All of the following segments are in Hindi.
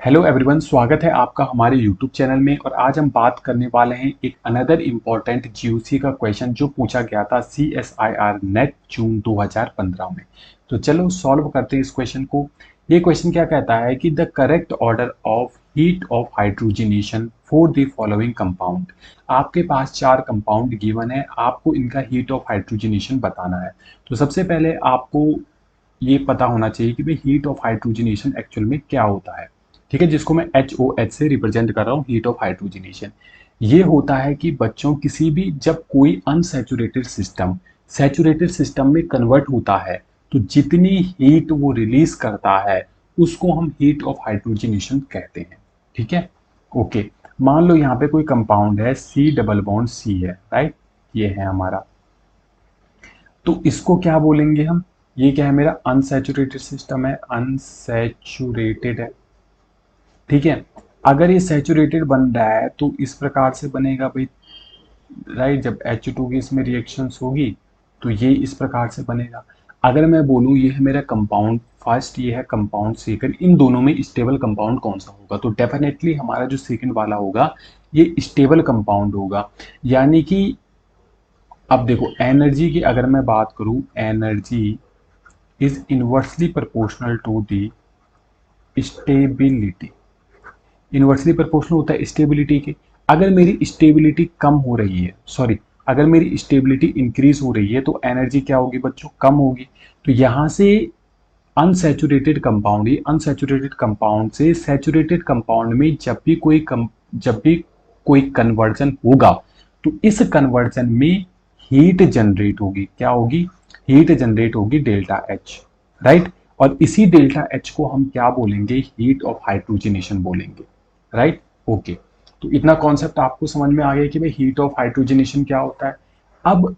हेलो एवरीवन, स्वागत है आपका हमारे यूट्यूब चैनल में। और आज हम बात करने वाले हैं एक अनदर इम्पोर्टेंट जीओसी का क्वेश्चन जो पूछा गया था CSIR नेट जून 2015 में। तो चलो सॉल्व करते हैं इस क्वेश्चन को। ये क्वेश्चन क्या कहता है कि the correct order of heat of hydrogenation for the following compound. आपके पास चार कंपाउंड गिवन है, आपको इनका हीट ऑफ हाइड्रोजनेशन बताना है। तो सबसे पहले आपको ये पता होना चाहिए कि भाई हीट ऑफ हाइड्रोजनेशन एक्चुअल में क्या होता है। ठीक है, जिसको मैं HOH से रिप्रेजेंट कर रहा हूँ, हीट ऑफ हाइड्रोजनेशन। ये होता है कि बच्चों किसी भी जब कोई अनसैचुरेटेड सिस्टम सैचुरेटेड सिस्टम में कन्वर्ट होता है तो जितनी हीट वो रिलीज करता है उसको हम हीट ऑफ हाइड्रोजनेशन कहते हैं। ठीक है, ओके। मान लो यहाँ पे कोई कंपाउंड है, C डबल बॉन्ड C है, राइट। ये है हमारा, तो इसको क्या बोलेंगे हम? ये क्या है, मेरा अनसैचुरेटेड सिस्टम है, अनसैचुरेटेड है। ठीक है, अगर ये सैचुरेटेड बन रहा है तो इस प्रकार से बनेगा भाई, राइट। जब H2 की इसमें रिएक्शंस होगी तो ये इस प्रकार से बनेगा। अगर मैं बोलूँ ये है मेरा कंपाउंड फर्स्ट, ये है कंपाउंड सेकंड, इन दोनों में स्टेबल कंपाउंड कौन सा होगा? तो डेफिनेटली हमारा जो सेकंड वाला होगा ये स्टेबल कंपाउंड होगा। यानी कि अब देखो, एनर्जी की अगर मैं बात करूं, energy is inversely proportional to the stability. Inversely proportional होता है स्टेबिलिटी के। अगर मेरी स्टेबिलिटी कम हो रही है, सॉरी, अगर मेरी स्टेबिलिटी इंक्रीज हो रही है तो एनर्जी क्या होगी बच्चों? कम होगी। तो यहाँ से अनसैचुरेटेड कंपाउंड, ये अनसैचुरेटेड कंपाउंड से सैचुरेटेड कंपाउंड में जब भी कोई कन्वर्जन होगा तो इस कन्वर्जन में हीट जनरेट होगी। क्या होगी? हीट जनरेट होगी, डेल्टा एच, राइट। और इसी डेल्टा एच को हम क्या बोलेंगे? हीट ऑफ हाइड्रोजनेशन बोलेंगे, राइट। ओके, तो इतना कॉन्सेप्ट आपको समझ में आ गया कि भाई हीट ऑफ हाइड्रोजनेशन क्या होता है। अब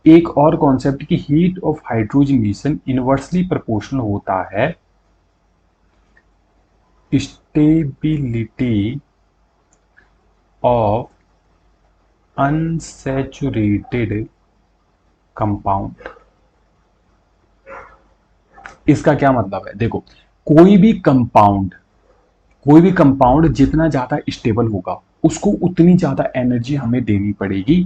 एक और कॉन्सेप्ट की heat of hydrogenation inversely proportional होता है स्टेबिलिटी ऑफ अनसैचुरेटेड कंपाउंड। इसका क्या मतलब है? देखो, कोई भी कंपाउंड कोई भी कंपाउंड जितना ज्यादा स्टेबल होगा उसको उतनी ज्यादा एनर्जी हमें देनी पड़ेगी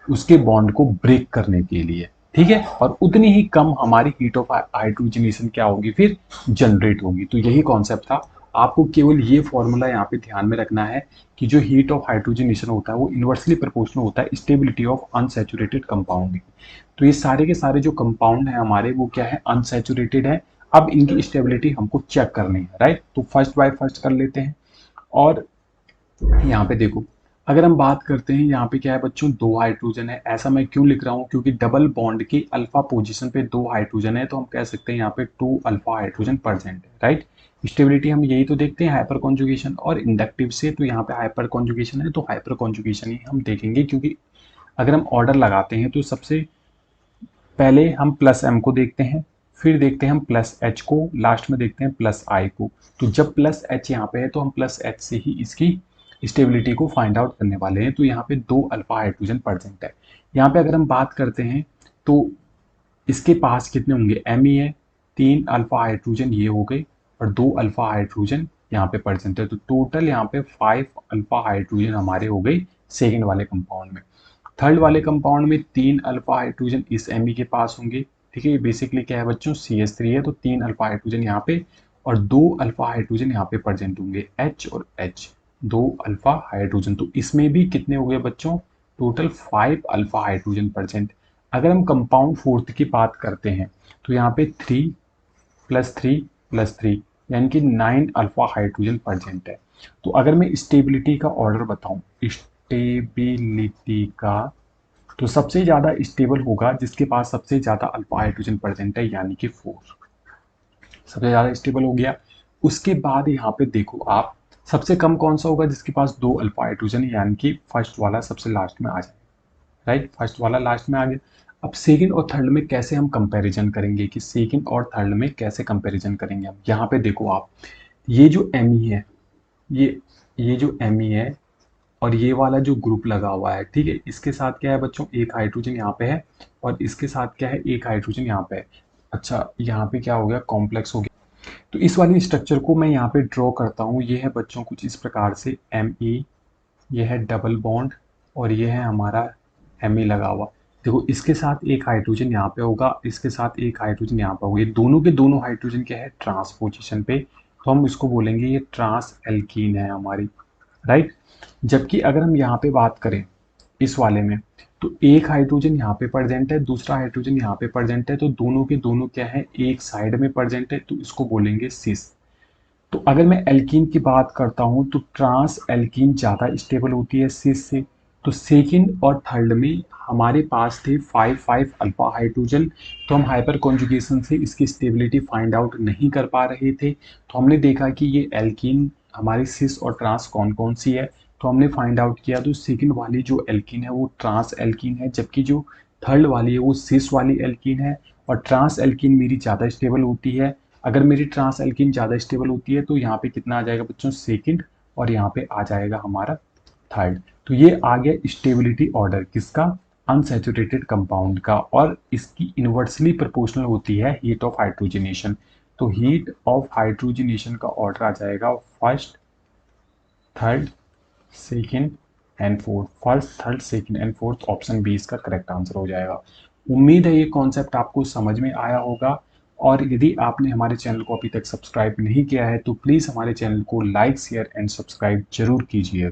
उसके बॉन्ड को ब्रेक करने के लिए। ठीक है, और उतनी ही कम हमारी हीट ऑफ हाइड्रोजनेशन क्या होगी? फिर जनरेट होगी। तो यही कॉन्सेप्ट था। आपको केवल ये फॉर्मूला यहाँ पे ध्यान में रखना है कि जो हीट ऑफ हाइड्रोजनेशन होता है वो इनवर्सली प्रोपोर्शनल होता है स्टेबिलिटी ऑफ अनसैचुरेटेड कंपाउंड। तो ये सारे के सारे जो कंपाउंड है हमारे वो क्या है? अनसैचुरेटेड है। अब इनकी स्टेबिलिटी हमको चेक करनी है, राइट। तो फर्स्ट बाय फर्स्ट कर लेते हैं। और यहाँ पे देखो, अगर हम बात करते हैं यहाँ पे क्या है बच्चों? दो हाइड्रोजन है। ऐसा मैं क्यों लिख रहा हूँ? क्योंकि डबल बॉन्ड की अल्फा पोजीशन पे दो हाइड्रोजन है तो हम कह सकते हैं यहाँ पे 2 अल्फा हाइड्रोजन प्रेजेंट है, राइट। स्टेबिलिटी हम यही तो देखते हैं, हाइपर कॉन्जुगेशन और इंडक्टिव से। तो यहाँ पे हाइपर कॉन्जुगेशन है तो हाइपर कॉन्जुगेशन ही हम देखेंगे, क्योंकि अगर हम ऑर्डर लगाते हैं तो सबसे पहले हम प्लस एम को देखते हैं, फिर देखते हैं हम प्लस एच को, लास्ट में देखते हैं प्लस आई को। तो जब प्लस एच यहाँ पे है तो हम प्लस एच से ही इसकी स्टेबिलिटी को फाइंड आउट करने वाले हैं। तो यहाँ पे दो अल्फा हाइड्रोजन प्रेजेंट है। यहाँ पे अगर हम बात करते हैं तो इसके पास कितने होंगे? एम ही है, तीन अल्फा हाइड्रोजन ये हो गए और दो अल्फा हाइड्रोजन यहाँ पे प्रेजेंट है। तो टोटल यहाँ पे 5 अल्फा हाइड्रोजन हमारे हो गए सेकेंड वाले कंपाउंड में। थर्ड वाले कंपाउंड में तीन अल्फा हाइड्रोजन इस एमी के पास होंगे। ठीक है, ये बेसिकली क्या है बच्चों? CH3 है। तो तीन अल्फा हाइड्रोजन यहाँ पे और दो अल्फा हाइड्रोजन यहाँ पे प्रेजेंट होंगे, H और H, दो अल्फा हाइड्रोजन। तो इसमें भी कितने हो गए बच्चों? Total 5 alpha hydrogen present. अगर हम कंपाउंड फोर्थ की बात करते हैं तो यहाँ पे 3 + 3 + 3 यानी कि 9 अल्फा हाइड्रोजन प्रेजेंट है। तो अगर मैं स्टेबिलिटी का ऑर्डर बताऊं, स्टेबिलिटी का, तो सबसे ज्यादा स्टेबल होगा जिसके पास सबसे ज्यादा अल्फा हाइड्रोजन प्रेजेंट है, यानी कि 4 सबसे ज्यादा स्टेबल हो गया। उसके बाद यहाँ पे देखो आप, सबसे कम कौन सा होगा? जिसके पास दो अल्फा हाइड्रोजन है, यानी कि फर्स्ट वाला सबसे लास्ट में आ जाए, राइट। फर्स्ट वाला लास्ट में आ गया। अब सेकंड और थर्ड में कैसे हम कंपैरिजन करेंगे कि सेकंड और थर्ड में कैसे कंपैरिजन करेंगे हम? यहाँ पे देखो आप, ये जो एमी है, ये ये जो एमी है और ये वाला जो ग्रुप लगा हुआ है, ठीक है, इसके साथ क्या है बच्चों? एक हाइड्रोजन यहाँ पे है और इसके साथ क्या है? एक हाइड्रोजन यहाँ पे है। अच्छा, यहाँ पे क्या हो गया? कॉम्प्लेक्स हो गया। तो इस वाली स्ट्रक्चर को मैं यहाँ पे ड्रॉ करता हूँ। ये है बच्चों कुछ इस प्रकार से Me, ये है डबल बॉन्ड और ये है हमारा Me लगा हुआ। देखो इसके साथ एक हाइड्रोजन यहाँ पे होगा, इसके साथ एक हाइड्रोजन यहाँ पे होगा। ये दोनों के दोनों हाइड्रोजन क्या है, ट्रांस पोजीशन पे, तो हम इसको बोलेंगे ये ट्रांस एल्कीन है हमारी, राइट। जबकि अगर हम यहाँ पे बात करें इस वाले में, तो एक हाइड्रोजन यहाँ पे प्रेजेंट है, दूसरा हाइड्रोजन यहाँ पे प्रेजेंट है, तो दोनों के दोनों क्या है, एक साइड में प्रेजेंट है, तो इसको बोलेंगे सिस। तो अगर मैं एल्कीन की बात करता हूं तो ट्रांस एल्कीन ज़्यादा स्टेबल होती है सिस से। तो सेकंड और थर्ड में हमारे पास थे 5 अल्फा हाइड्रोजन, तो हम हाइपर कॉन्जुगेशन से इसकी स्टेबिलिटी फाइंड आउट नहीं कर पा रहे थे। तो हमने देखा कि ये एल्कीन हमारी सिस और ट्रांस कौन कौन सी है, तो हमने फाइंड आउट किया। तो सेकंड वाली जो एल्कीन है वो ट्रांस एल्कीन है, जबकि जो थर्ड वाली है वो सिस वाली एल्कीन है। और ट्रांस एल्कीन मेरी ज़्यादा स्टेबल होती है। अगर मेरी ट्रांस एल्कीन ज़्यादा स्टेबल होती है तो यहाँ पे कितना आ जाएगा बच्चों, सेकंड, और यहाँ पे आ जाएगा हमारा थर्ड। तो ये आ गया स्टेबिलिटी ऑर्डर किसका, अनसैचुरेटेड कंपाउंड का, और इसकी इन्वर्सली प्रोपोर्शनल होती है हीट ऑफ हाइड्रोजनेशन। तो हीट ऑफ हाइड्रोजनेशन का ऑर्डर आ जाएगा first, third, second and fourth. First, third, second and fourth, option B इसका करेक्ट आंसर हो जाएगा। उम्मीद है ये कॉन्सेप्ट आपको समझ में आया होगा। और यदि आपने हमारे चैनल को अभी तक सब्सक्राइब नहीं किया है तो प्लीज़ हमारे चैनल को लाइक, शेयर एंड सब्सक्राइब जरूर कीजिए।